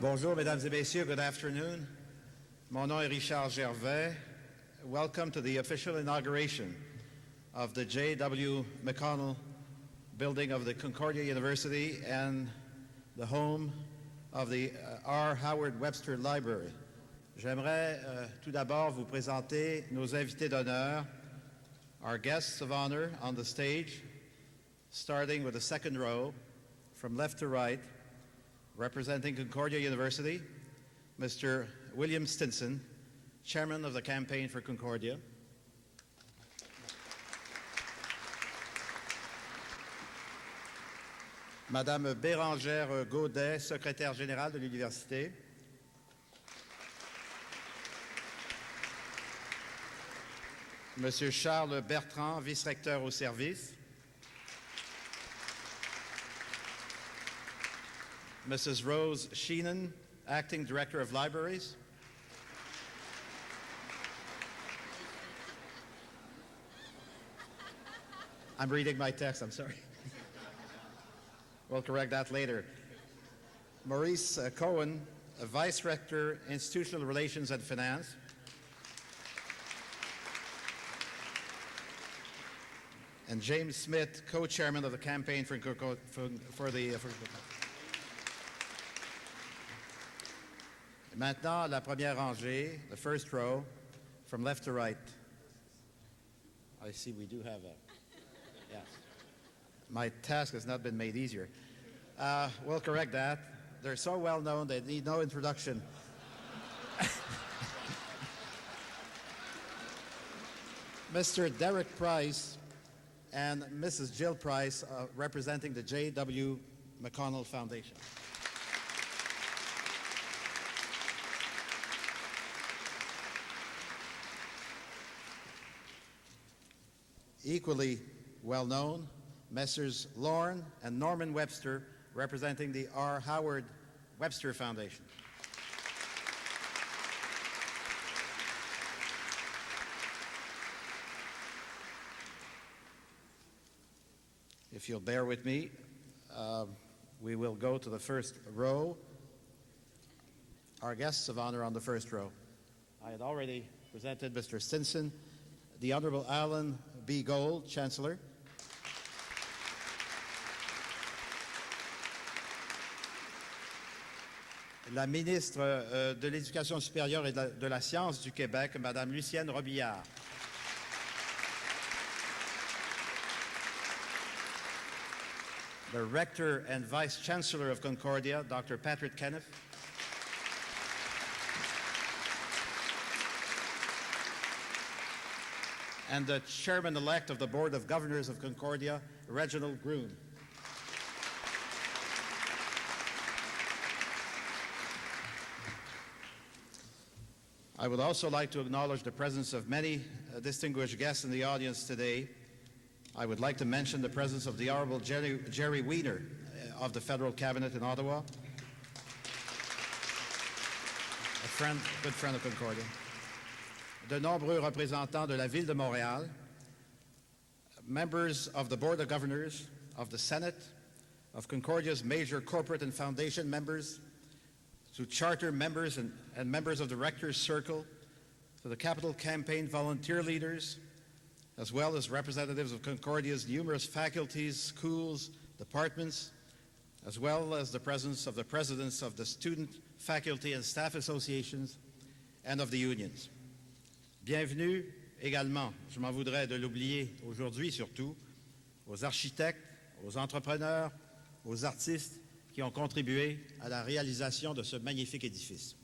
Bonjour, mesdames et messieurs. Good afternoon. Mon nom est Richard Gervais. Welcome to the official inauguration of the J.W. McConnell Building of the Concordia University and the home of the R. Howard Webster Library. J'aimerais tout d'abord vous présenter nos invités d'honneur, our guests of honor on the stage, starting with the second row, from left to right, representing Concordia University, Mr. William Stinson, Chairman of the Campaign for Concordia. Madame Bérangère Gaudet, secrétaire générale de l'Université. Monsieur Charles Bertrand, vice-recteur au service. Mrs. Rose Sheenan, acting director of libraries. I'm reading my text, I'm sorry. We'll correct that later. Maurice Cohen, vice rector, institutional relations and finance. And James Smith, co-chairman of the campaign for the Maintenant, la première rangée, the first row, from left to right. I see we do have a, yes. My task has not been made easier. We'll correct that. They're so well known, they need no introduction. Mr. Derek Price and Mrs. Jill Price, representing the J.W. McConnell Foundation. Equally well known, Messrs. Lauren and Norman Webster, representing the R. Howard Webster Foundation. If you'll bear with me, we will go to the first row. Our guests of honor on the first row. I had already presented Mr. Stinson, the Honorable Alan B. Gold, Chancellor. La ministre de l'Éducation supérieure et de la Science du Québec, Madame Lucienne Robillard. The Rector and Vice Chancellor of Concordia, Dr. Patrick Kenniff. And the Chairman-elect of the Board of Governors of Concordia, Reginald Groom. I would also like to acknowledge the presence of many distinguished guests in the audience today. I would like to mention the presence of the Honorable Jerry Wiener of the Federal Cabinet in Ottawa, a good friend of Concordia. De nombreux représentants de la Ville de Montréal, members of the Board of Governors, of the Senate, of Concordia's major corporate and foundation members, to charter members and members of the Rector's Circle, to the Capital Campaign volunteer leaders, as well as representatives of Concordia's numerous faculties, schools, departments, as well as the presence of the presidents of the student, faculty, and staff associations and of the unions. Bienvenue également, je m'en voudrais de l'oublier aujourd'hui surtout, aux architectes, aux entrepreneurs, aux artistes qui ont contribué à la réalisation de ce magnifique édifice.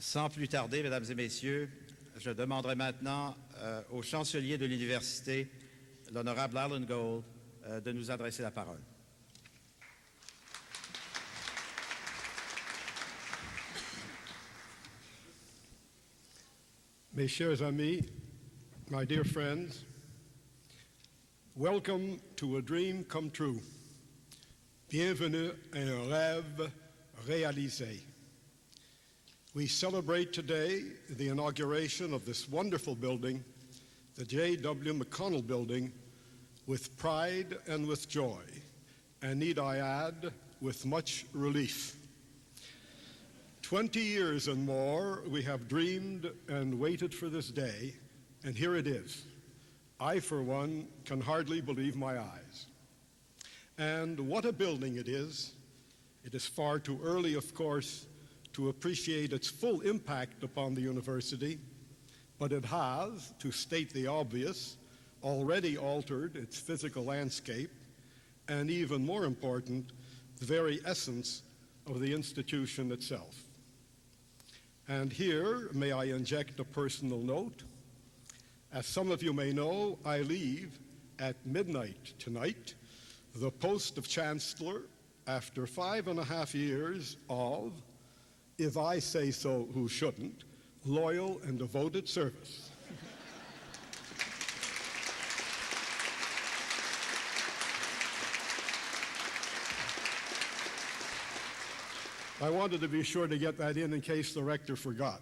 Sans plus tarder, mesdames et messieurs, je demanderai maintenant au chancelier de l'université, l'honorable Alan Gold, de nous adresser la parole. Mes chers amis, my dear friends, welcome to a dream come true. Bienvenue à un rêve réalisé. We celebrate today the inauguration of this wonderful building the J.W. McConnell Building with pride and with joy, and need I add, with much relief. 20 years and more we have dreamed and waited for this day, and here it is. I, for one, can hardly believe my eyes. And what a building it is. It is far too early, of course, to appreciate its full impact upon the university, but it has, to state the obvious, already altered its physical landscape, and even more important, the very essence of the institution itself. And here, may I inject a personal note? As some of you may know, I leave at midnight tonight the post of Chancellor after 5.5 years of, if I say so, who shouldn't, loyal and devoted service. I wanted to be sure to get that in case the rector forgot.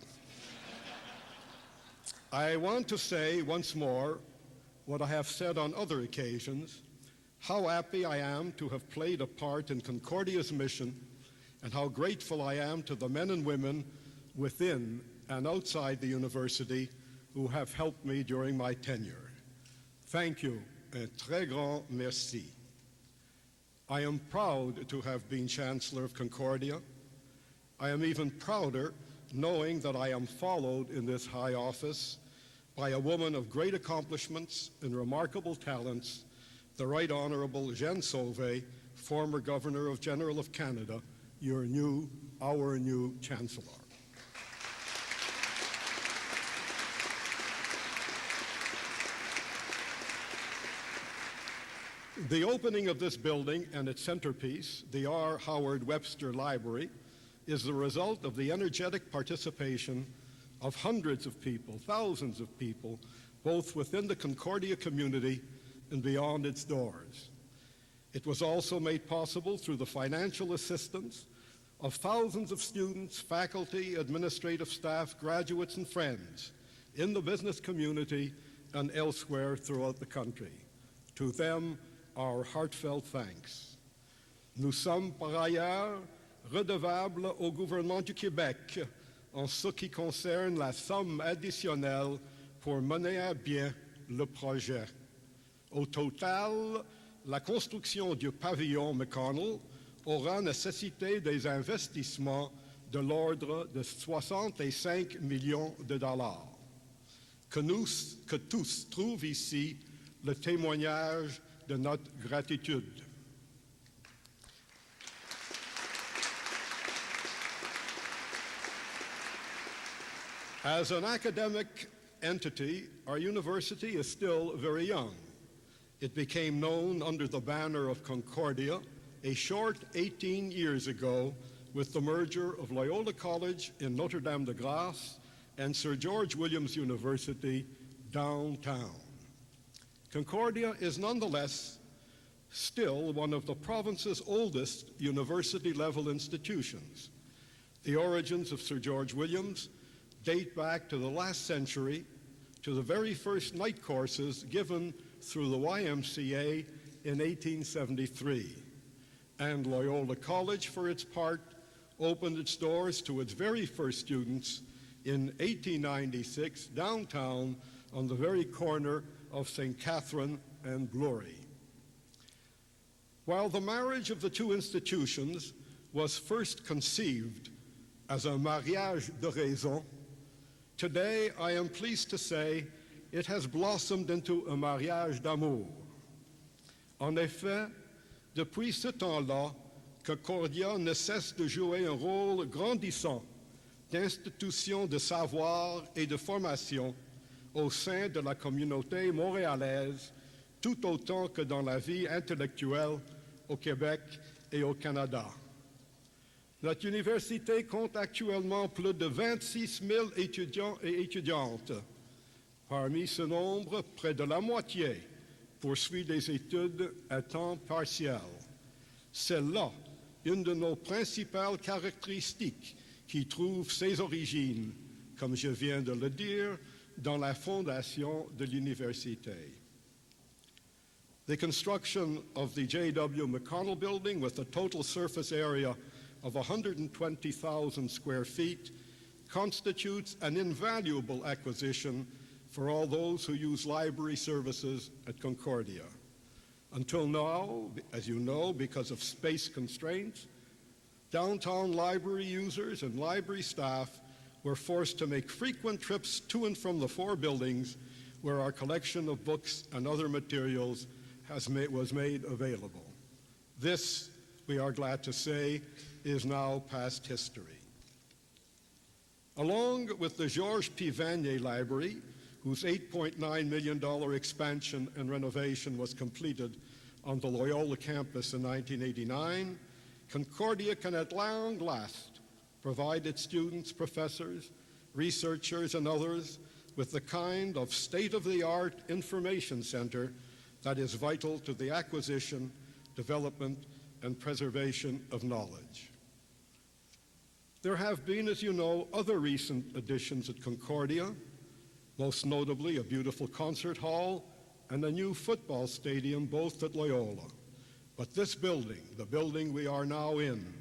I want to say once more what I have said on other occasions, how happy I am to have played a part in Concordia's mission, and how grateful I am to the men and women within and outside the university who have helped me during my tenure. Thank you, un très grand merci. I am proud to have been Chancellor of Concordia. I am even prouder knowing that I am followed in this high office by a woman of great accomplishments and remarkable talents, the Right Honorable Jaan former Governor General of Canada, our new Chancellor. The opening of this building and its centerpiece, the R. Howard Webster Library, is the result of the energetic participation of hundreds of people, thousands of people, both within the Concordia community and beyond its doors. It was also made possible through the financial assistance of thousands of students, faculty, administrative staff, graduates, and friends in the business community and elsewhere throughout the country. To them, our heartfelt thanks. Nous sommes par ailleurs redevables au gouvernement du Québec en ce qui concerne la somme additionnelle pour mener à bien le projet. Au total, la construction du pavillon McConnell aura nécessité des investissements de l'ordre de 65 millions de dollars. Que tous trouvent ici le témoignage de notre gratitude. As an academic entity, our university is still very young. It became known under the banner of Concordia a short 18 years ago with the merger of Loyola College in Notre-Dame-de-Grâce and Sir George Williams University downtown. Concordia is nonetheless still one of the province's oldest university-level institutions. The origins of Sir George Williams date back to the last century, to the very first night courses given through the YMCA in 1873. And Loyola College, for its part, opened its doors to its very first students in 1896 downtown on the very corner of St. Catherine and Blory. While the marriage of the two institutions was first conceived as a mariage de raison, today I am pleased to say it has blossomed into a mariage d'amour. En effet, depuis ce temps-là, Concordia ne cesse de jouer un rôle grandissant d'institution de savoir et de formation au sein de la communauté montréalaise, tout autant que dans la vie intellectuelle au Québec et au Canada. Notre université compte actuellement plus de 26 000 étudiants et étudiantes. Parmi ce nombre, près de la moitié poursuit des études à temps partiel. C'est là une de nos principales caractéristiques qui trouve ses origines, comme je viens de le dire, dans la fondation de l'université. The construction of the J.W. McConnell Building, with a total surface area of 120,000 square feet, constitutes an invaluable acquisition for all those who use library services at Concordia. Until now, as you know, because of space constraints, downtown library users and library staff were forced to make frequent trips to and from the four buildings where our collection of books and other materials was made available. This, we are glad to say, is now past history. Along with the Georges P. Vanier Library, whose $8.9 million expansion and renovation was completed on the Loyola campus in 1989, Concordia can at long last provide its students, professors, researchers, and others with the kind of state-of-the-art information center that is vital to the acquisition, development, and preservation of knowledge. There have been, as you know, other recent additions at Concordia, most notably a beautiful concert hall and a new football stadium, both at Loyola. But this building, the building we are now in,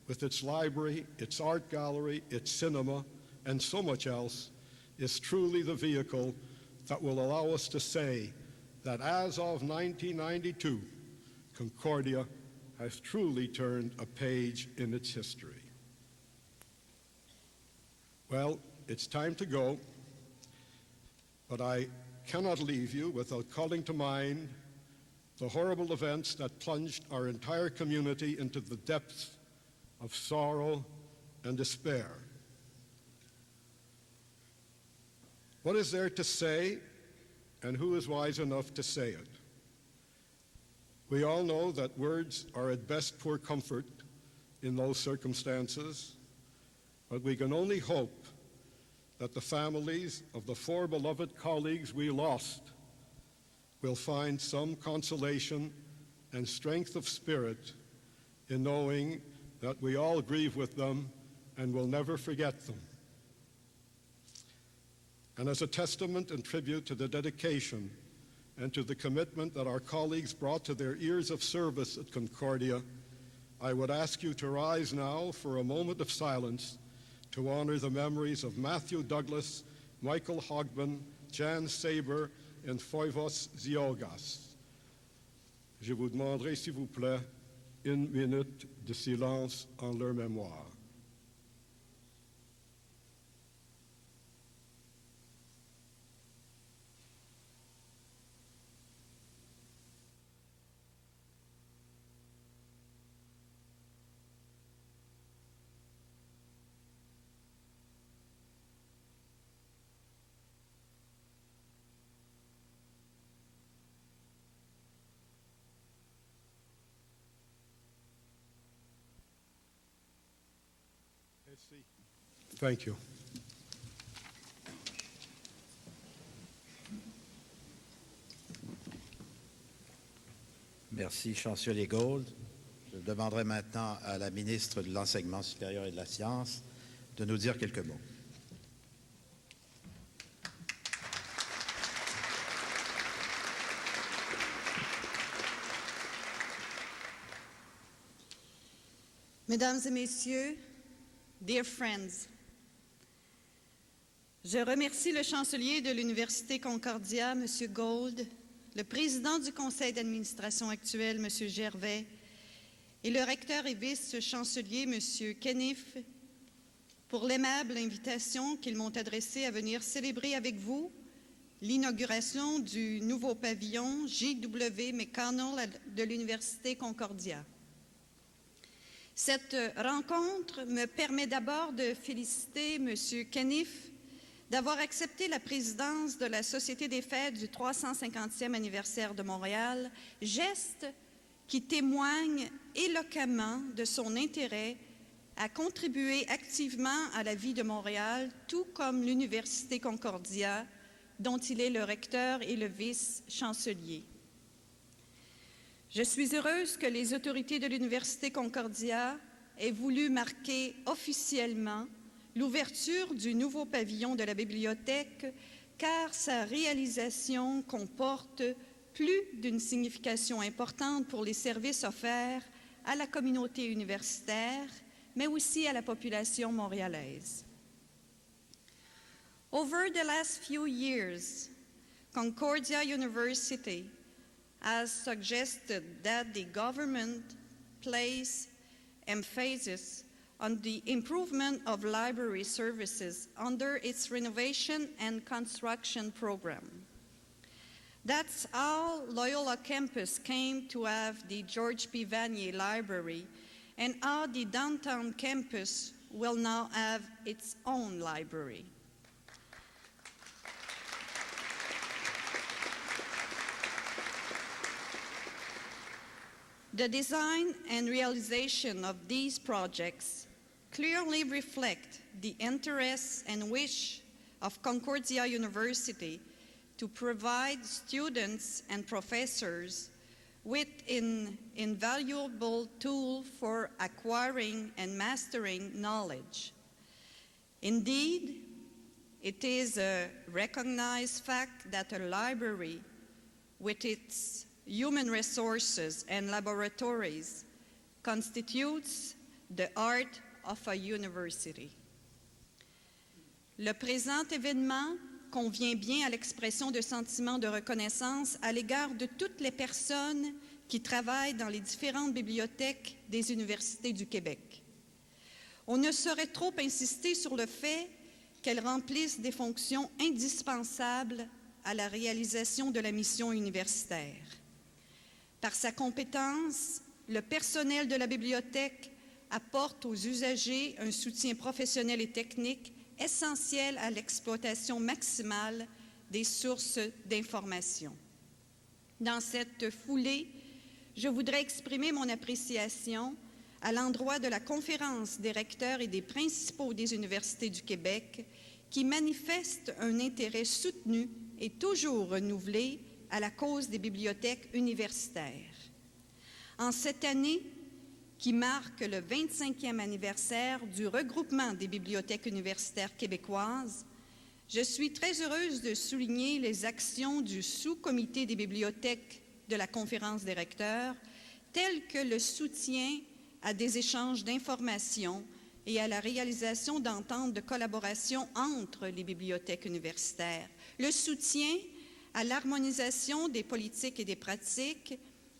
with its library, its art gallery, its cinema, and so much else, is truly the vehicle that will allow us to say that as of 1992, Concordia has truly turned a page in its history. Well, it's time to go, but I cannot leave you without calling to mind the horrible events that plunged our entire community into the depths of sorrow and despair. What is there to say, and who is wise enough to say it? We all know that words are at best poor comfort in those circumstances, but we can only hope that the families of the four beloved colleagues we lost will find some consolation and strength of spirit in knowing that we all grieve with them and will never forget them. And as a testament and tribute to the dedication and to the commitment that our colleagues brought to their years of service at Concordia, I would ask you to rise now for a moment of silence to honor the memories of Matthew Douglas, Michael Hogben, Jaan Saber, and Phoivos Ziogas. Je vous demanderai, s'il vous plaît, une minute de silence en leur mémoire. Thank you. Merci, Chancelier Gold. Je demanderai maintenant à la ministre de l'Enseignement supérieur et de la Science de nous dire quelques mots. Mesdames et messieurs, dear friends, je remercie le chancelier de l'Université Concordia, M. Gold, le président du conseil d'administration actuel, M. Gervais, et le recteur et vice-chancelier, M. Kenniff, pour l'aimable invitation qu'ils m'ont adressée à venir célébrer avec vous l'inauguration du nouveau pavillon J.W. McConnell de l'Université Concordia. Cette rencontre me permet d'abord de féliciter M. Kenniff d'avoir accepté la présidence de la Société des fêtes du 350e anniversaire de Montréal, geste qui témoigne éloquemment de son intérêt à contribuer activement à la vie de Montréal, tout comme l'Université Concordia, dont il est le recteur et le vice-chancelier. Je suis heureuse que les autorités de l'Université Concordia aient voulu marquer officiellement l'ouverture du nouveau pavillon de la bibliothèque car sa réalisation comporte plus d'une signification importante pour les services offerts à la communauté universitaire, mais aussi à la population montréalaise. Over the last few years, Concordia University has suggested that the government place emphasis on the improvement of library services under its renovation and construction program. That's how Loyola campus came to have the George P. Vanier Library, and how the downtown campus will now have its own library. The design and realization of these projects clearly reflect the interests and wish of Concordia University to provide students and professors with an invaluable tool for acquiring and mastering knowledge. Indeed, it is a recognized fact that a library, with its human resources and laboratories, constitutes the heart of a university. Le présent événement convient bien à l'expression de sentiments de reconnaissance à l'égard de toutes les personnes qui travaillent dans les différentes bibliothèques des universités du Québec. On ne saurait trop insister sur le fait qu'elles remplissent des fonctions indispensables à la réalisation de la mission universitaire. Par sa compétence, le personnel de la bibliothèque apporte aux usagers un soutien professionnel et technique essentiel à l'exploitation maximale des sources d'information. Dans cette foulée, je voudrais exprimer mon appréciation à l'endroit de la Conférence des recteurs et des principaux des universités du Québec qui manifestent un intérêt soutenu et toujours renouvelé à la cause des bibliothèques universitaires. En cette année, qui marque le 25e anniversaire du regroupement des bibliothèques universitaires québécoises, je suis très heureuse de souligner les actions du sous-comité des bibliothèques de la Conférence des recteurs, telles que le soutien à des échanges d'informations et à la réalisation d'ententes de collaboration entre les bibliothèques universitaires, le soutien à l'harmonisation des politiques et des pratiques,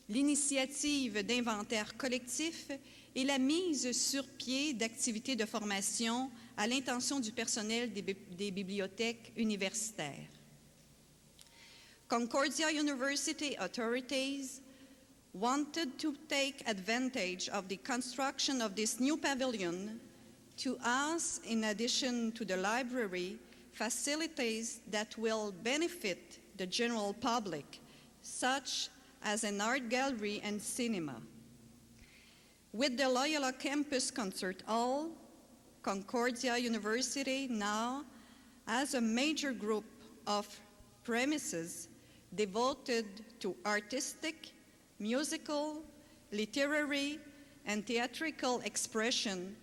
l'initiative d'inventaire collectif et la mise sur pied d'activités de formation à l'intention du personnel des bibliothèques universitaires. Concordia University authorities wanted to take advantage of the construction of this new pavilion to house, in addition to the library, facilities that will benefit the general public, such as an art gallery and cinema. With the Loyola Campus Concert Hall, Concordia University now has a major group of premises devoted to artistic, musical, literary, and theatrical expression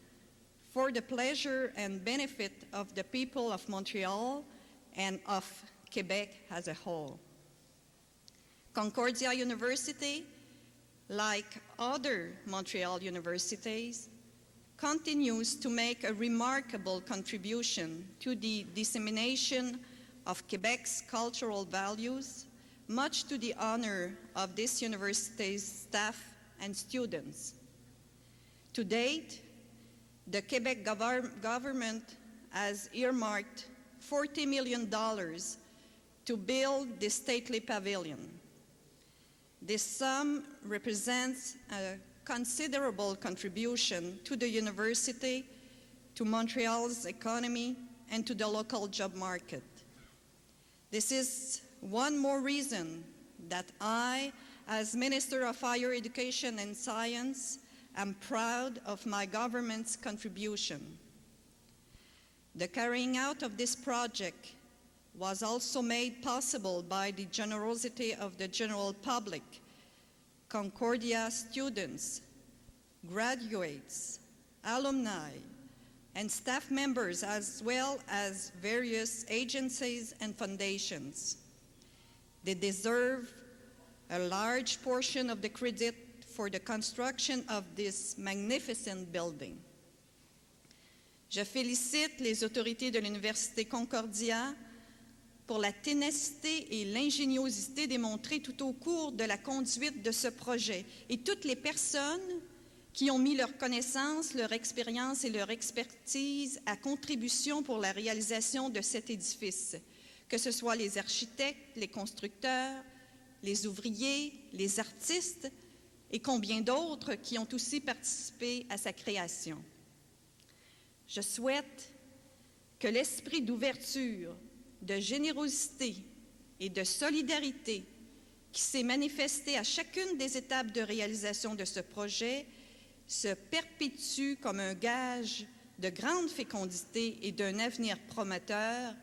for the pleasure and benefit of the people of Montreal and of Quebec as a whole. Concordia University, like other Montreal universities, continues to make a remarkable contribution to the dissemination of Quebec's cultural values, much to the honor of this university's staff and students. To date, the Quebec government has earmarked $40 million to build the stately pavilion. This sum represents a considerable contribution to the university, to Montreal's economy, and to the local job market. This is one more reason that I, as Minister of Higher Education and Science, am proud of my government's contribution. The carrying out of this project was also made possible by the generosity of the general public, Concordia students, graduates, alumni, and staff members, as well as various agencies and foundations. They deserve a large portion of the credit for the construction of this magnificent building. Je félicite les autorités de l'Université Concordia pour la ténacité et l'ingéniosité démontrées tout au cours de la conduite de ce projet et toutes les personnes qui ont mis leur connaissance, leur expérience et leur expertise à contribution pour la réalisation de cet édifice, que ce soit les architectes, les constructeurs, les ouvriers, les artistes et combien d'autres qui ont aussi participé à sa création. Je souhaite que l'esprit d'ouverture, de générosité et de solidarité qui s'est manifesté à chacune des étapes de réalisation de ce projet se perpétue comme un gage de grande fécondité et d'un avenir prometteur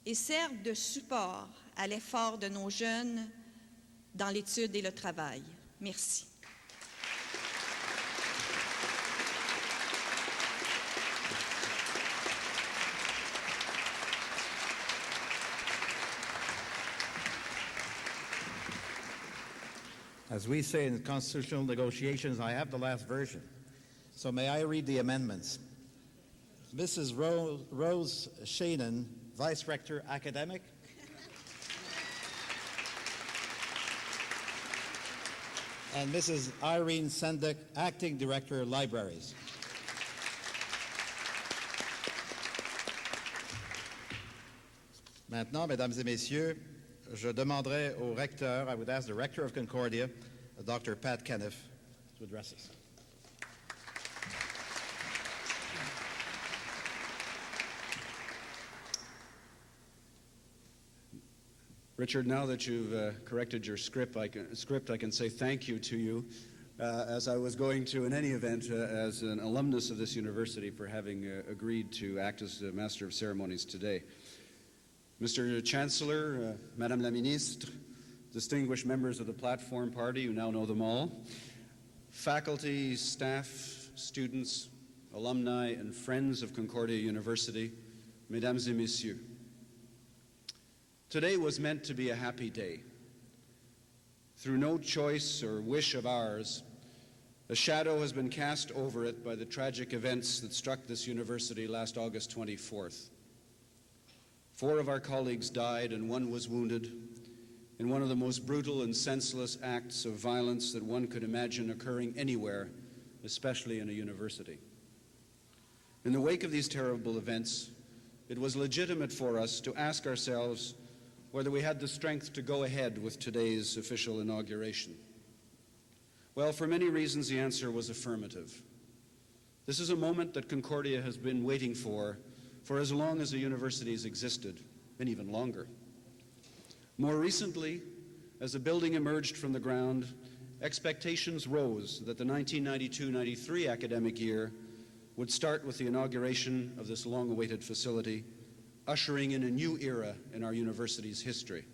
et serve de support à l'effort de nos jeunes dans l'étude et le travail. Merci. As we say in constitutional negotiations, I have the last version. So may I read the amendments? Mrs. Rose Sheenan, Vice Rector Academic. And Mrs. Irene Sendek, Acting Director, Libraries. Maintenant, mesdames et messieurs, je demanderai au recteur, I would ask the rector of Concordia, Dr. Pat Kenniff, to address us. Richard, now that you've corrected your script, I can say thank you to you, as I was going to, in any event, as an alumnus of this university, for having agreed to act as the Master of Ceremonies today. Mr. Chancellor, Madame la Ministre, distinguished members of the Platform Party, you now know them all, faculty, staff, students, alumni, and friends of Concordia University, Mesdames et Messieurs. Today was meant to be a happy day. Through no choice or wish of ours, a shadow has been cast over it by the tragic events that struck this university last August 24th. 4 of our colleagues died and 1 was wounded in one of the most brutal and senseless acts of violence that one could imagine occurring anywhere, especially in a university. In the wake of these terrible events, it was legitimate for us to ask ourselves whether we had the strength to go ahead with today's official inauguration. Well, for many reasons, the answer was affirmative. This is a moment that Concordia has been waiting for as long as the university has existed, and even longer. More recently, as the building emerged from the ground, expectations rose that the 1992-93 academic year would start with the inauguration of this long-awaited facility, ushering in a new era in our university's history.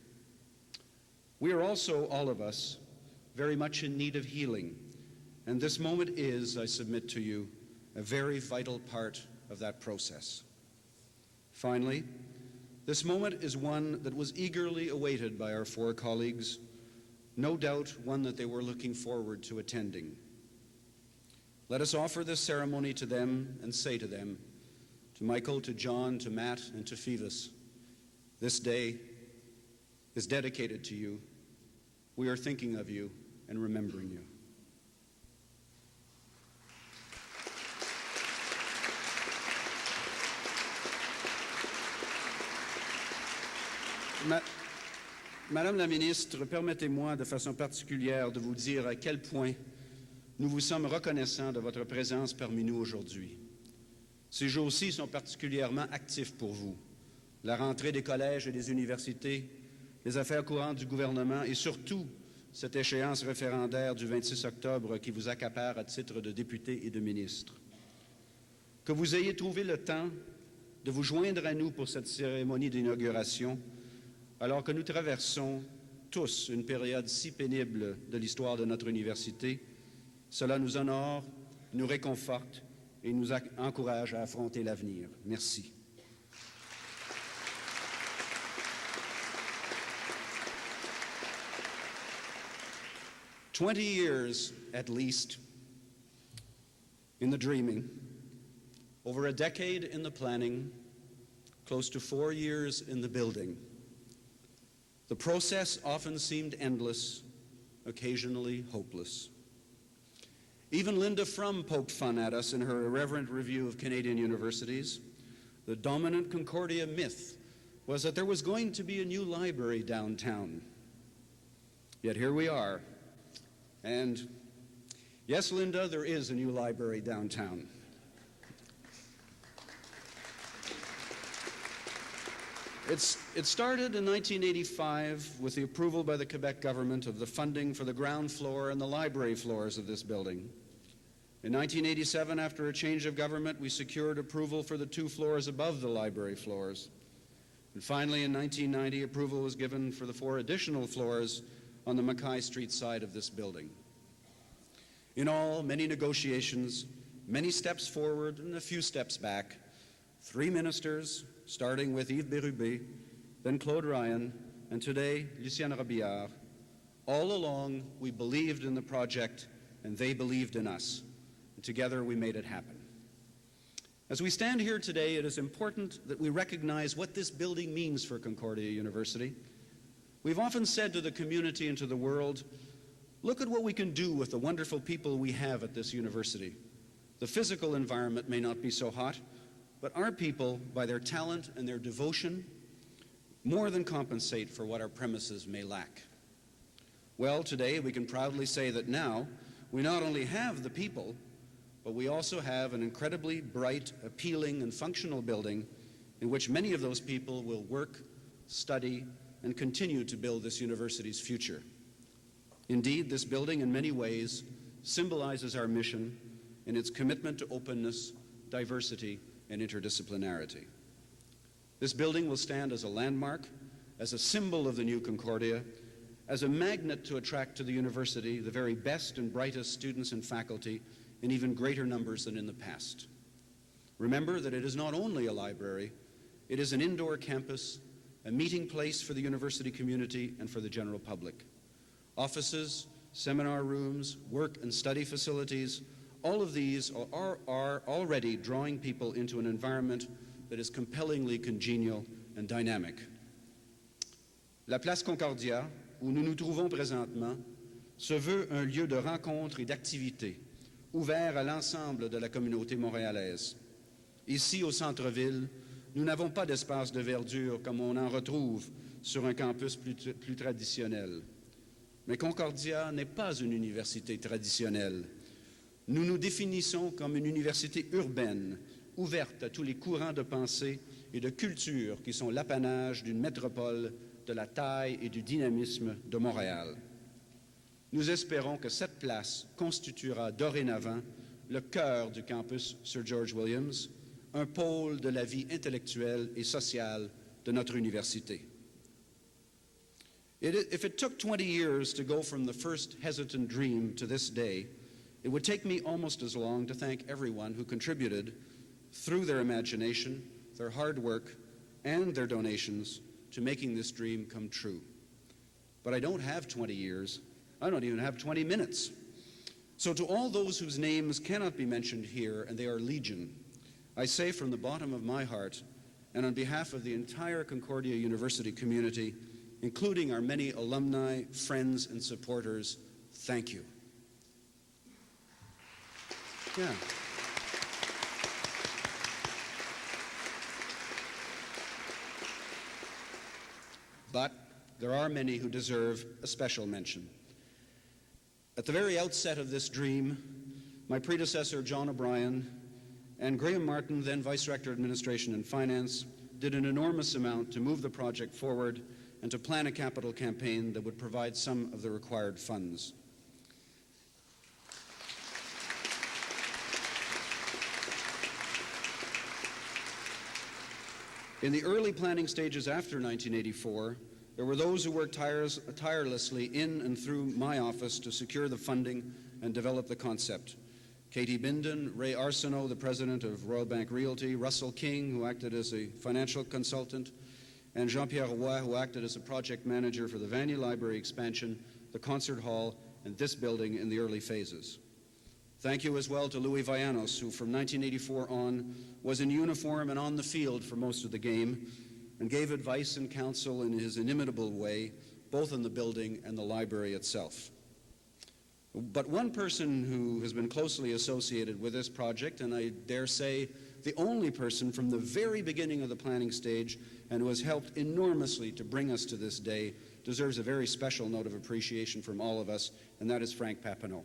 We are also, all of us, very much in need of healing, and this moment is, I submit to you, a very vital part of that process. Finally, this moment is one that was eagerly awaited by our 4 colleagues, no doubt one that they were looking forward to attending. Let us offer this ceremony to them and say to them, to Michael, to Jaan, to Matt, and to Phoivos, this day is dedicated to you. We are thinking of you and remembering you. Madame la Ministre, permettez-moi de façon particulière de vous dire à quel point nous vous sommes reconnaissants de votre présence parmi nous aujourd'hui. Ces jours-ci sont particulièrement actifs pour vous. La rentrée des collèges et des universités, les affaires courantes du gouvernement et surtout cette échéance référendaire du 26 octobre qui vous accapare à titre de député et de ministre. Que vous ayez trouvé le temps de vous joindre à nous pour cette cérémonie d'inauguration, alors que nous traversons tous une période si pénible de l'histoire de notre université, cela nous honore, nous réconforte et nous encourage à affronter l'avenir. Merci. "20 years, at least, in the dreaming, over a decade in the planning, close to 4 years in the building. The process often seemed endless, occasionally hopeless. Even Linda Frum poked fun at us in her irreverent review of Canadian universities. The dominant Concordia myth was that there was going to be a new library downtown. Yet here we are. And yes, Linda, there is a new library downtown. It started in 1985 with the approval by the Quebec government of the funding for the ground floor and the library floors of this building. In 1987, after a change of government, we secured approval for the 2 floors above the library floors. And finally, in 1990, approval was given for the 4 additional floors on the Mackay Street side of this building. In all, many negotiations, many steps forward and a few steps back, 3 ministers, starting with Yves Bérubé, then Claude Ryan, and today, Lucienne Robillard. All along, we believed in the project, and they believed in us. And together, we made it happen. As we stand here today, it is important that we recognize what this building means for Concordia University. We've often said to the community and to the world, look at what we can do with the wonderful people we have at this university. The physical environment may not be so hot, but our people, by their talent and their devotion, more than compensate for what our premises may lack. Well, today we can proudly say that now we not only have the people, but we also have an incredibly bright, appealing, and functional building in which many of those people will work, study, and continue to build this university's future. Indeed, this building in many ways symbolizes our mission in its commitment to openness, diversity, and interdisciplinarity. This building will stand as a landmark, as a symbol of the new Concordia, as a magnet to attract to the university the very best and brightest students and faculty in even greater numbers than in the past. Remember that it is not only a library, it is an indoor campus, a meeting place for the university community and for the general public. Offices, seminar rooms, work and study facilities, all of these are already drawing people into an environment that is compellingly congenial and dynamic. La Place Concordia, où nous nous trouvons présentement, se veut un lieu de rencontre et d'activité, ouvert à l'ensemble de la communauté montréalaise. Ici, au centre-ville, nous n'avons pas d'espace de verdure comme on en retrouve sur un campus plus traditionnel. Mais Concordia n'est pas une université traditionnelle. Nous nous définissons comme une université urbaine, ouverte à tous les courants de pensée et de culture qui sont l'apanage d'une métropole de la taille et du dynamisme de Montréal. Nous espérons que cette place constituera dorénavant le cœur du campus Sir George Williams, un pôle de la vie intellectuelle et sociale de notre université. If it took 20 years to go from the first hesitant dream to this day, it would take me almost as long to thank everyone who contributed through their imagination, their hard work, and their donations to making this dream come true. But I don't have 20 years. I don't even have 20 minutes. So to all those whose names cannot be mentioned here, and they are legion, I say from the bottom of my heart, and on behalf of the entire Concordia University community, including our many alumni, friends, and supporters, thank you. Yeah. But there are many who deserve a special mention. At the very outset of this dream, my predecessor, John O'Brien, and Graham Martin, then Vice Director of Administration and Finance, did an enormous amount to move the project forward and to plan a capital campaign that would provide some of the required funds. In the early planning stages after 1984, there were those who worked tirelessly in and through my office to secure the funding and develop the concept. Katie Binden, Ray Arsenault, the president of Royal Bank Realty, Russell King, who acted as a financial consultant, and Jean-Pierre Roy, who acted as a project manager for the Vanier Library expansion, the concert hall, and this building in the early phases. Thank you as well to Louis Vianos, who from 1984 on was in uniform and on the field for most of the game, and gave advice and counsel in his inimitable way, both in the building and the library itself. But one person who has been closely associated with this project, and I dare say the only person from the very beginning of the planning stage and who has helped enormously to bring us to this day, deserves a very special note of appreciation from all of us, and that is Frank Papineau.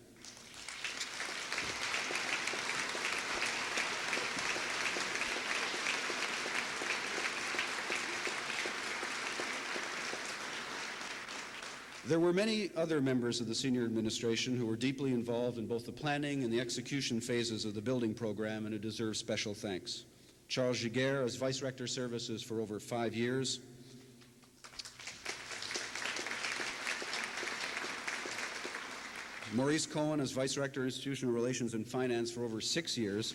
There were many other members of the senior administration who were deeply involved in both the planning and the execution phases of the building program and who deserve special thanks. Charles Giguère as Vice Rector Services for over 5 years. Maurice Cohen as Vice Rector Institutional Relations and Finance for over 6 years.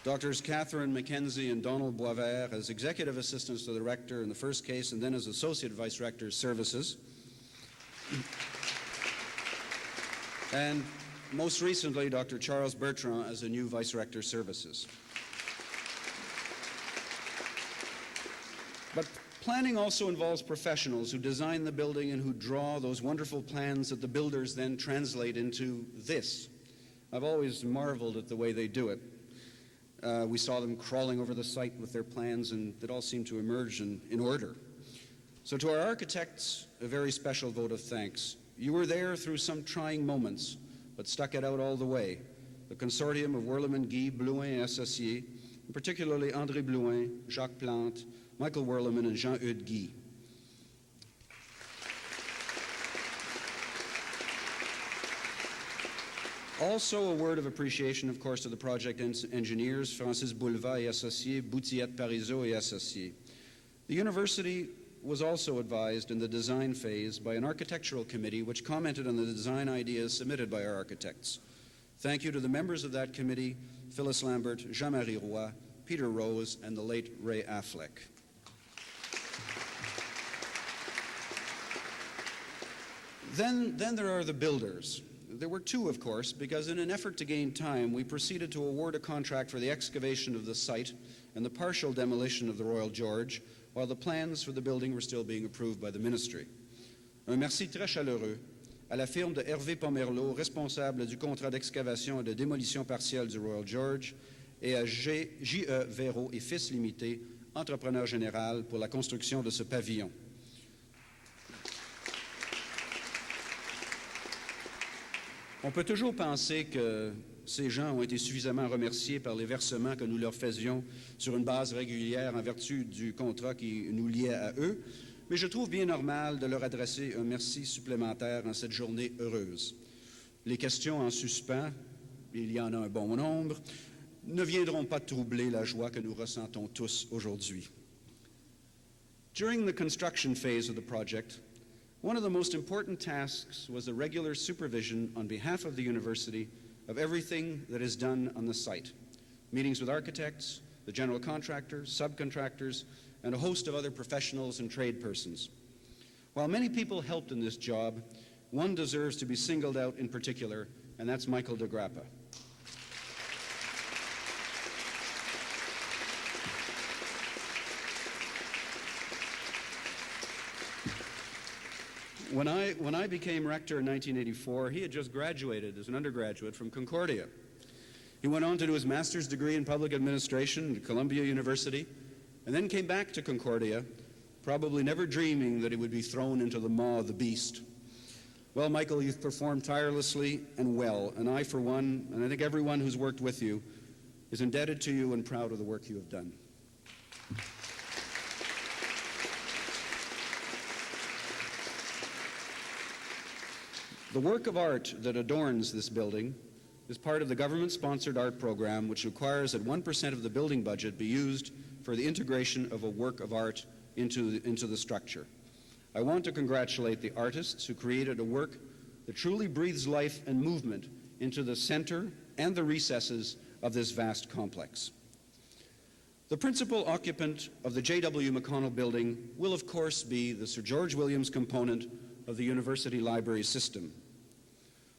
Doctors Catherine McKenzie and Donald Boisvert as Executive Assistants to the Rector in the first case and then as Associate Vice Rector Services. And most recently, Dr. Charles Bertrand as a new Vice Rector Services. But planning also involves professionals who design the building and who draw those wonderful plans that the builders then translate into this. I've always marveled at the way they do it. We saw them crawling over the site with their plans, and it all seemed to emerge in order. So to our architects, a very special vote of thanks. You were there through some trying moments, but stuck it out all the way. The consortium of Werleman, Guy, Blouin, et Associés, and particularly André Blouin, Jacques Plante, Michael Werleman, and Jean-Eudes Guy. Also a word of appreciation, of course, to the project engineers, Francis Bouleva et Associés, Boutillette Parisot et Associés. The university was also advised in the design phase by an architectural committee which commented on the design ideas submitted by our architects. Thank you to the members of that committee, Phyllis Lambert, Jean-Marie Roy, Peter Rose, and the late Ray Affleck. Then there are the builders. There were two, of course, because in an effort to gain time, we proceeded to award a contract for the excavation of the site and the partial demolition of the Royal George, while the plans for the building were still being approved by the ministry. Un merci très chaleureux à la firme de Hervé Pomerleau, responsable du contrat d'excavation et de démolition partielle du Royal George, et à J.E. Véraud et Fils Limité, entrepreneur général pour la construction de ce pavillon. On peut toujours penser que ces gens ont été suffisamment remerciés par les versements que nous leur faisions sur une base régulière en vertu du contrat qui nous liait à eux, mais je trouve bien normal de leur adresser un merci supplémentaire en cette journée heureuse. Les questions en suspens, il y en a un bon nombre, ne viendront pas troubler la joie que nous ressentons tous aujourd'hui. During the construction phase of the project, one of the most important tasks was the regular supervision on behalf of the university of everything that is done on the site. Meetings with architects, the general contractors, subcontractors, and a host of other professionals and trade persons. While many people helped in this job, one deserves to be singled out in particular, and that's Michael de Grappa. When I became rector in 1984, he had just graduated as an undergraduate from Concordia. He went on to do his master's degree in public administration at Columbia University, and then came back to Concordia, probably never dreaming that he would be thrown into the maw of the beast. Well, Michael, you've performed tirelessly and well, and I, for one, and I think everyone who's worked with you, is indebted to you and proud of the work you have done. The work of art that adorns this building is part of the government-sponsored art program, which requires that 1% of the building budget be used for the integration of a work of art into the structure. I want to congratulate the artists who created a work that truly breathes life and movement into the center and the recesses of this vast complex. The principal occupant of the J.W. McConnell Building will, of course, be the Sir George Williams component of the University Library system.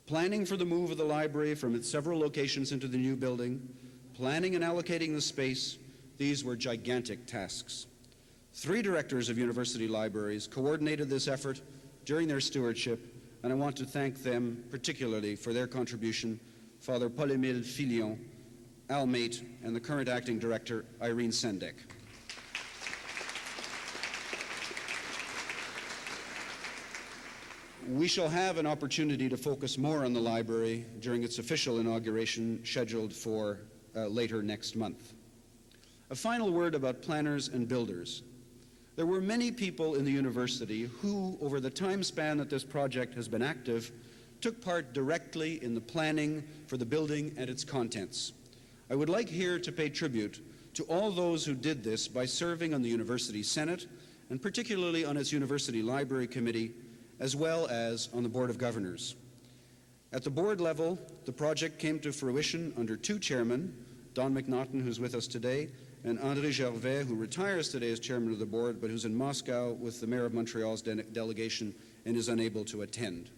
Planning for the move of the library from its several locations into the new building, planning and allocating the space, these were gigantic tasks. 3 directors of university libraries coordinated this effort during their stewardship, and I want to thank them particularly for their contribution, Father Paul-Émile Filion, Al Mate, and the current acting director, Irene Sendek. We shall have an opportunity to focus more on the library during its official inauguration scheduled for later next month. A final word about planners and builders. There were many people in the university who, over the time span that this project has been active, took part directly in the planning for the building and its contents. I would like here to pay tribute to all those who did this by serving on the University Senate, and particularly on its University Library Committee, as well as on the Board of Governors. At the board level, the project came to fruition under 2 chairmen, Don McNaughton, who's with us today, and André Gervais, who retires today as chairman of the board, but who's in Moscow with the mayor of Montreal's delegation and is unable to attend.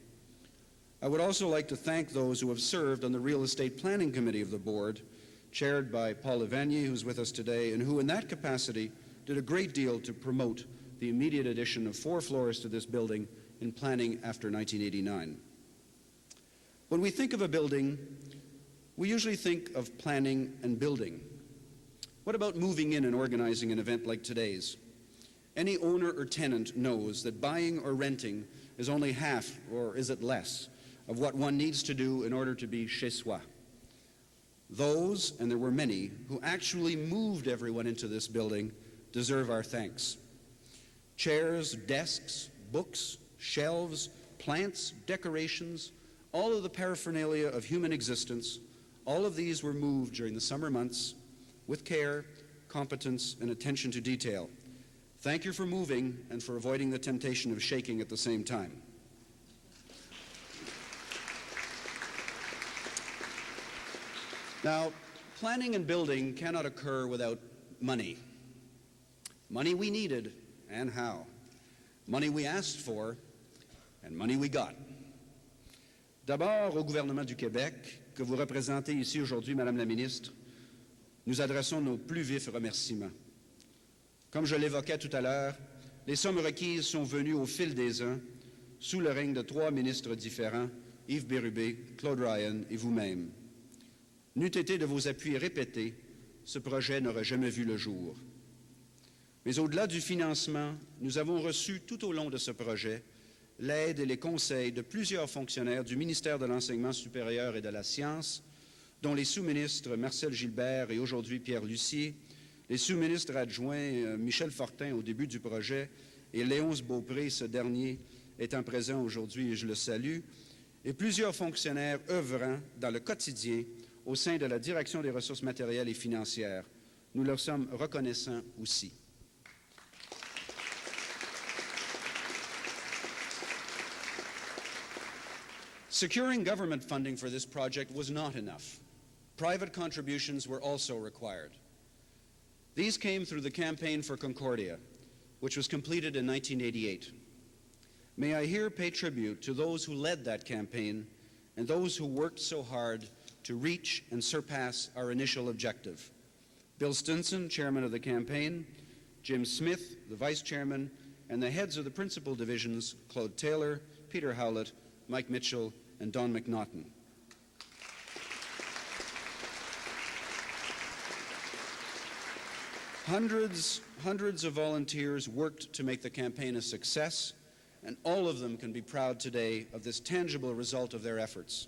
I would also like to thank those who have served on the Real Estate Planning Committee of the board, chaired by Paul Evanier, who's with us today, and who in that capacity did a great deal to promote the immediate addition of 4 floors to this building in planning after 1989. When we think of a building, we usually think of planning and building. What about moving in and organizing an event like today's? Any owner or tenant knows that buying or renting is only half, or is it less, of what one needs to do in order to be chez soi. Those, and there were many, who actually moved everyone into this building deserve our thanks. Chairs, desks, books, shelves, plants, decorations, all of the paraphernalia of human existence, all of these were moved during the summer months with care, competence, and attention to detail. Thank you for moving and for avoiding the temptation of shaking at the same time. Now, planning and building cannot occur without money. Money we needed, and how. Money we asked for, and money we got. D'abord, au gouvernement du Québec, que vous représentez ici aujourd'hui, Madame la Ministre, nous adressons nos plus vifs remerciements. Comme je l'évoquais tout à l'heure, les sommes requises sont venues au fil des ans, sous le règne de 3 ministres différents, Yves Bérubé, Claude Ryan et vous-même. N'eût été de vos appuis répétés, ce projet n'aurait jamais vu le jour. Mais au-delà du financement, nous avons reçu tout au long de ce projet l'aide et les conseils de plusieurs fonctionnaires du ministère de l'Enseignement supérieur et de la Science, dont les sous-ministres Marcel Gilbert et aujourd'hui Pierre Lucier, les sous-ministres adjoints Michel Fortin au début du projet et Léonce Beaupré, ce dernier étant présent aujourd'hui et je le salue, et plusieurs fonctionnaires œuvrant dans le quotidien au sein de la Direction des ressources matérielles et financières. Nous leur sommes reconnaissants aussi. Securing government funding for this project was not enough. Private contributions were also required. These came through the Campaign for Concordia, which was completed in 1988. May I here pay tribute to those who led that campaign and those who worked so hard to reach and surpass our initial objective. Bill Stinson, chairman of the campaign, Jim Smith, the vice chairman, and the heads of the principal divisions, Claude Taylor, Peter Howlett, Mike Mitchell, and Don McNaughton. Hundreds of volunteers worked to make the campaign a success, and all of them can be proud today of this tangible result of their efforts.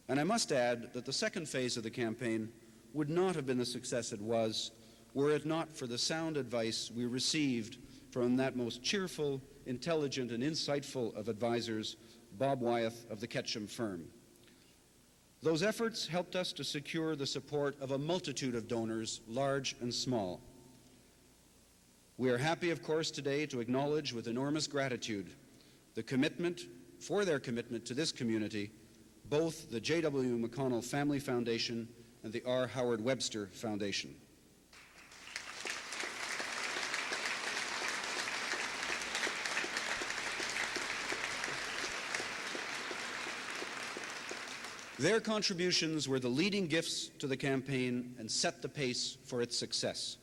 And I must add that the second phase of the campaign would not have been the success it was were it not for the sound advice we received from that most cheerful, intelligent, and insightful of advisors, Bob Wyeth of the Ketchum firm. Those efforts helped us to secure the support of a multitude of donors, large and small. We are happy, of course, today to acknowledge with enormous gratitude the commitment, for their commitment to this community, both the J.W. McConnell Family Foundation and the R. Howard Webster Foundation. Their contributions were the leading gifts to the campaign and set the pace for its success.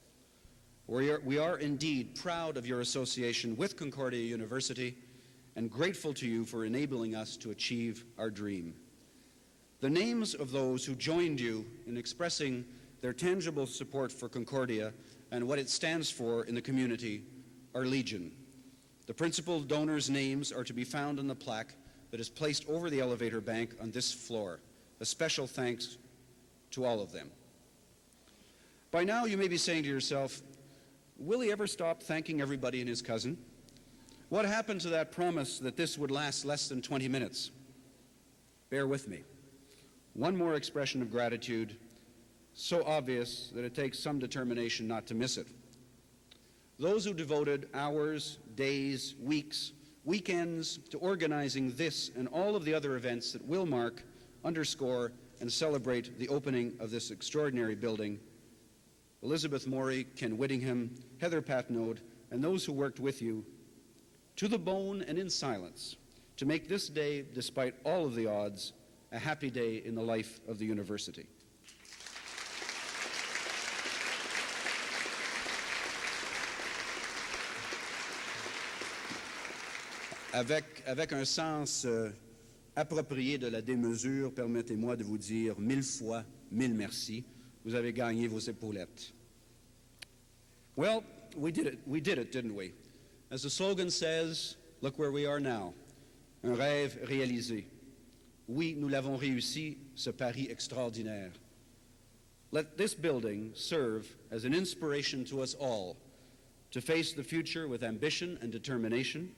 We are indeed proud of your association with Concordia University and grateful to you for enabling us to achieve our dream. The names of those who joined you in expressing their tangible support for Concordia and what it stands for in the community are legion. The principal donors' names are to be found on the plaque that is placed over the elevator bank on this floor. A special thanks to all of them. By now you may be saying to yourself, will he ever stop thanking everybody and his cousin? What happened to that promise that this would last less than 20 minutes? Bear with me. One more expression of gratitude, so obvious that it takes some determination not to miss it. Those who devoted hours, days, weeks, weekends to organizing this and all of the other events that will mark, underscore, and celebrate the opening of this extraordinary building. Elizabeth Morey, Ken Whittingham, Heather Patnode, and those who worked with you, to the bone and in silence, to make this day, despite all of the odds, a happy day in the life of the university. Avec un sens approprié de la démesure, permettez-moi de vous dire 1000 fois, 1000 merci. Vous avez gagné vos épaulettes. Well, we did it, didn't we? As the slogan says, look where we are now. Un rêve réalisé. Oui, nous l'avons réussi, ce pari extraordinaire. Let this building serve as an inspiration to us all to face the future with ambition and determination,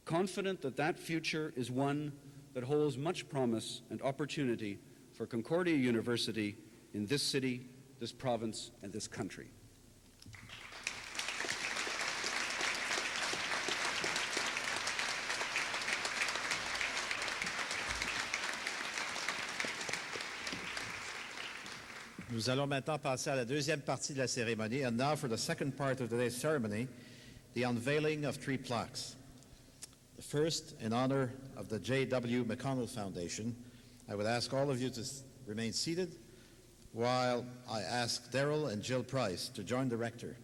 confident that that future is one that holds much promise and opportunity for Concordia University in this city, this province, and this country. Nous allons maintenant passer à la deuxième partie de la cérémonie. And now for the second part of today's ceremony, the unveiling of 3 plaques. The first, in honor of the J.W. McConnell Foundation. I would ask all of you to remain seated while I ask Daryl and Jill Price to join the rector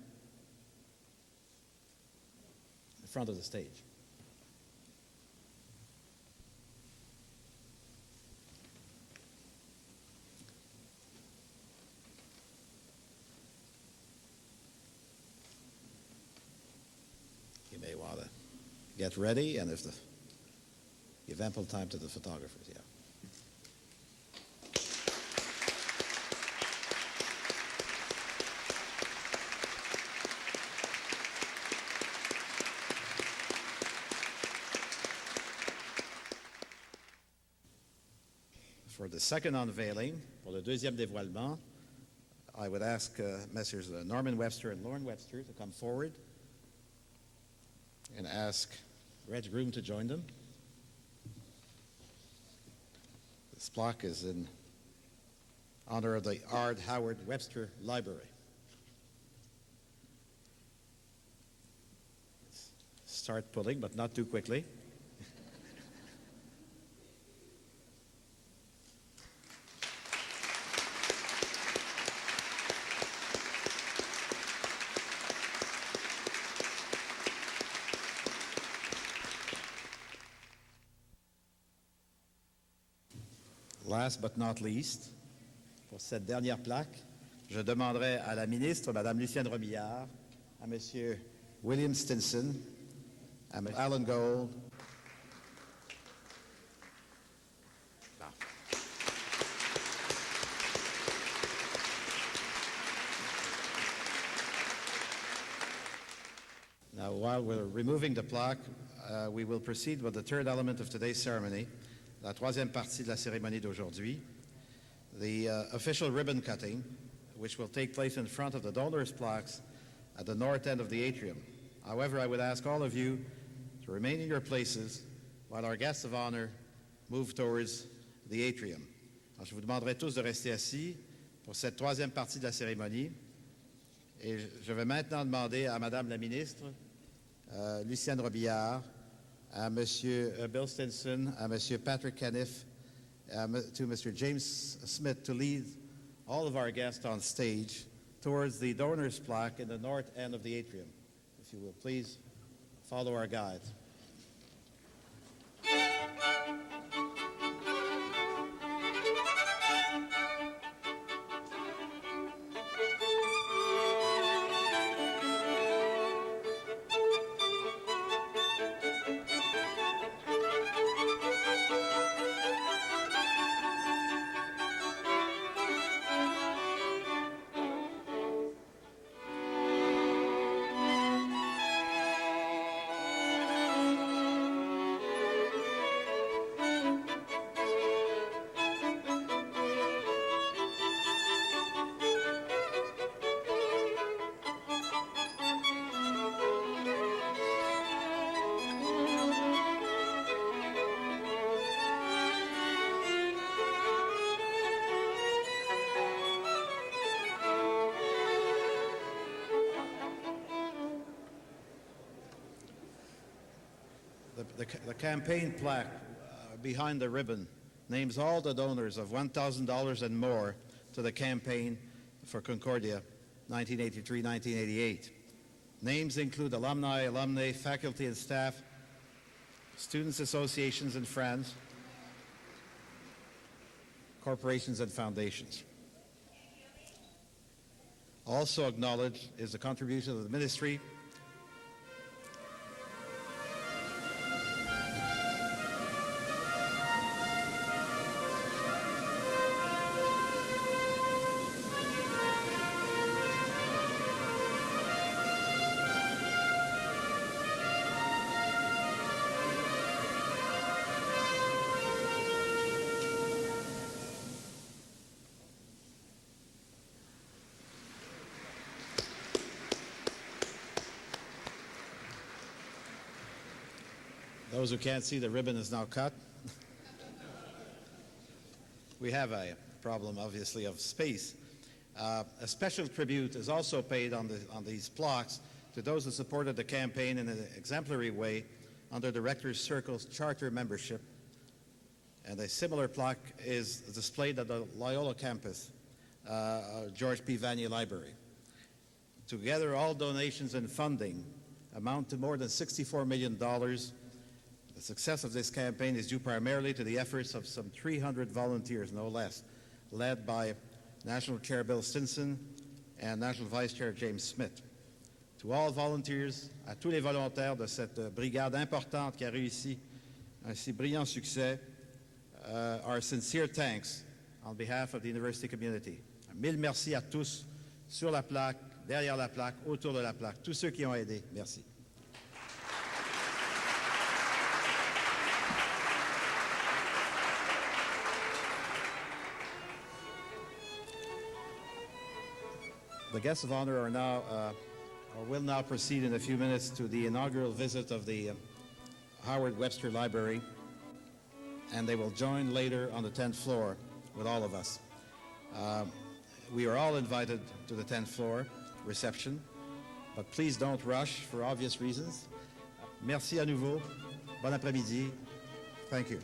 in front of the stage. You may want to get ready, and if give ample time to the photographers, yeah. For the second unveiling, pour le deuxième dévoilement, I would ask Messrs. Norman Webster and Lauren Webster to come forward and ask Reg Groom to join them. This plaque is in honor of the R. Howard Webster Library. Start pulling, but not too quickly. Last but not least, pour cette dernière plaque, je demanderai à la ministre, Mme Lucienne Robillard, à M. William Stinson, à M. Alan Gold. Now, while we're removing the plaque, we will proceed with the third element of today's ceremony, la troisième partie de la cérémonie d'aujourd'hui, the official ribbon cutting, which will take place in front of the donors' plaques at the north end of the atrium. However, I would ask all of you to remain in your places while our guests of honor move towards the atrium. Alors, je vous demanderai tous de rester assis pour cette troisième partie de la cérémonie. Et je vais maintenant demander à Madame la ministre, Lucienne Robillard, à Monsieur Bill Stinson, à Monsieur Patrick Kenniff, to Mr. James Smith to lead all of our guests on stage towards the donor's plaque in the north end of the atrium. If you will please follow our guides. The campaign plaque behind the ribbon names all the donors of $1,000 and more to the campaign for Concordia 1983-1988. Names include alumni, alumnae, faculty and staff, students' associations and friends, corporations and foundations. Also acknowledged is the contribution of the ministry, those who can't see, the ribbon is now cut. We have a problem, obviously, of space. A special tribute is also paid on these plaques to those who supported the campaign in an exemplary way under the Rector's Circle's charter membership. And a similar plaque is displayed at the Loyola campus, George P. Vanier Library. Together, all donations and funding amount to more than $64 million. The success of this campaign is due primarily to the efforts of some 300 volunteers, no less, led by National Chair Bill Stinson and National Vice Chair James Smith. To all volunteers, à tous les volontaires de cette brigade importante qui a réussi un si brillant succès, our sincere thanks on behalf of the university community. Mille merci à tous sur la plaque, derrière la plaque, autour de la plaque, tous ceux qui ont aidé. Merci. The guests of honor are now, or will now proceed in a few minutes to the inaugural visit of the Howard Webster Library, and they will join later on the 10th floor with all of us. We are all invited to the 10th floor reception, but please don't rush for obvious reasons. Merci à nouveau. Bon après-midi. Thank you.